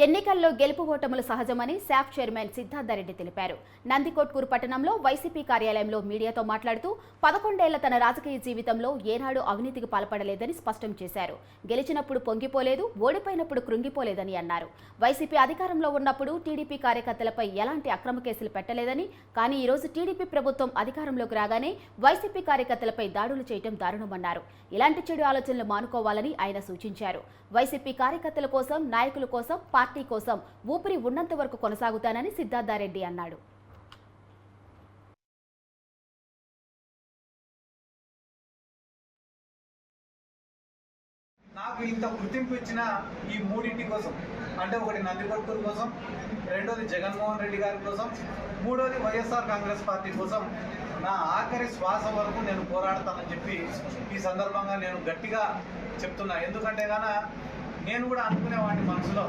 ఎన్నికల్లో గెలుపు ఓటములు సహజమని శాఫ్ చైర్మన్ సిద్ధార్థరెడ్డి తెలిపారు. నందికొట్కూరు పట్టణంలో వైసీపీ కార్యాలయంలో మీడియాతో మాట్లాడుతూ 11 ఏళ్ల తన రాజకీయ జీవితంలో ఏనాడు అవినీతికి పాల్పడలేదని స్పష్టం చేశారు. గెలిచినప్పుడు పొంగిపోలేదు, ఓడిపోయినప్పుడు కృంగిపోలేదని అన్నారు. వైసీపీ అధికారంలో ఉన్నప్పుడు టీడీపీ కార్యకర్తలపై ఎలాంటి అక్రమ కేసులు పెట్టలేదని, కానీ ఈ రోజు టీడీపీ ప్రభుత్వం అధికారంలోకి రాగానే వైసీపీ కార్యకర్తలపై దాడులు చేయడం దారుణమన్నారు. ఇలాంటి చెడు ఆలోచనలు మానుకోవాలని ఆయన సూచించారు. వైసీపీ కార్యకర్తల కోసం, నాయకుల కోసం, పార్టీ కోసం ఊపిరి ఉన్నంత వరకు కొనసాగుతానని సిద్ధార్థరెడ్డి అన్నాడు. నాకు ఇంత గుర్తింపు ఇచ్చిన ఈ మూడింటి కోసం, అంటే ఒకటి నందికొట్కూరు కోసం, రెండోది జగన్మోహన్ రెడ్డి గారి కోసం, మూడోది వైఎస్ఆర్ కాంగ్రెస్ పార్టీ కోసం నా ఆఖరి శ్వాస వరకు నేను పోరాడతానని చెప్పి ఈ సందర్భంగా నేను గట్టిగా చెప్తున్నా. ఎందుకంటే నేను కూడా అనుకునేవాడిని మనసులో,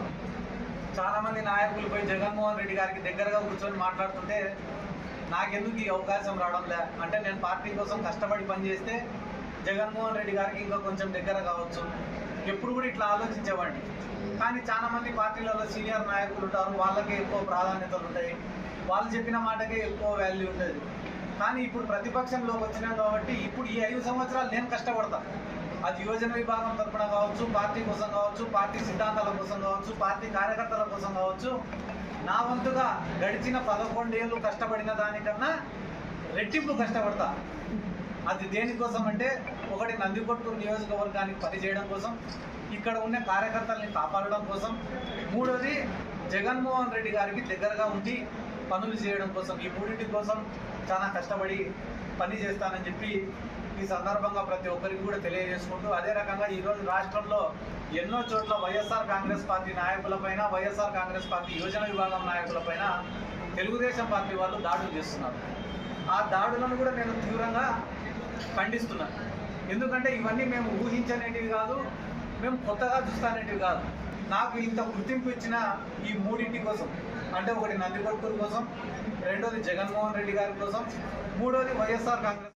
చాలామంది నాయకులపై జగన్మోహన్ రెడ్డి గారికి దగ్గరగా కూర్చొని మాట్లాడుతుంటే నాకెందుకు ఈ అవకాశం రావడం లే, అంటే నేను పార్టీ కోసం కష్టపడి పనిచేస్తే జగన్మోహన్ రెడ్డి గారికి ఇంకా కొంచెం దగ్గర కావచ్చు, ఎప్పుడు కూడా ఇట్లా ఆలోచించేవాడిని. కానీ చాలామంది పార్టీలలో సీనియర్ నాయకులు ఉంటారు, వాళ్ళకే ఎక్కువ ప్రాధాన్యతలు ఉంటాయి, వాళ్ళు చెప్పిన మాటకే ఎక్కువ వాల్యూ ఉంటుంది. కానీ ఇప్పుడు ప్రతిపక్షంలోకి వచ్చినాం కాబట్టి ఇప్పుడు ఈ 5 సంవత్సరాలు నేను కష్టపడతాను. అది యువజన విభాగం తరఫున కావచ్చు, పార్టీ కోసం కావచ్చు, పార్టీ సిద్ధాంతాల కోసం కావచ్చు, పార్టీ కార్యకర్తల కోసం కావచ్చు, నా వంతుగా గడిచిన 11 ఏళ్ళు కష్టపడిన దానికన్నా రెట్టింపు కష్టపడతా. అది దేనికోసం అంటే, ఒకటి నందికొట్కూరు నియోజకవర్గానికి పనిచేయడం కోసం, ఇక్కడ ఉన్న కార్యకర్తల్ని కాపాడడం కోసం, మూడోది జగన్మోహన్ రెడ్డి గారికి దగ్గరగా ఉండి పనులు చేయడం కోసం, ఈ మూడింటి కోసం చాలా కష్టపడి పని చేస్తానని చెప్పి ఈ సందర్భంగా ప్రతి ఒక్కరికి కూడా తెలియజేసుకుంటూ, అదే రకంగా ఈరోజు రాష్ట్రంలో ఎన్నో చోట్ల వైఎస్ఆర్ కాంగ్రెస్ పార్టీ నాయకులపైన, వైఎస్ఆర్ కాంగ్రెస్ పార్టీ యువజన విభాగం నాయకులపైన తెలుగుదేశం పార్టీ వాళ్ళు దాడులు చేస్తున్నారు. ఆ దాడులను కూడా నేను తీవ్రంగా ఖండిస్తున్నాను. ఎందుకంటే ఇవన్నీ మేము ఊహించనేటివి కాదు, మేము కొత్తగా చూస్తానేటివి కాదు. నాకు ఇంత గుర్తింపు ఇచ్చిన ఈ మూడింటి కోసం, అంటే ఒకటి నందికొట్కూరు కోసం, రెండోది జగన్మోహన్ రెడ్డి గారి కోసం, మూడోది వైఎస్ఆర్ కాంగ్రెస్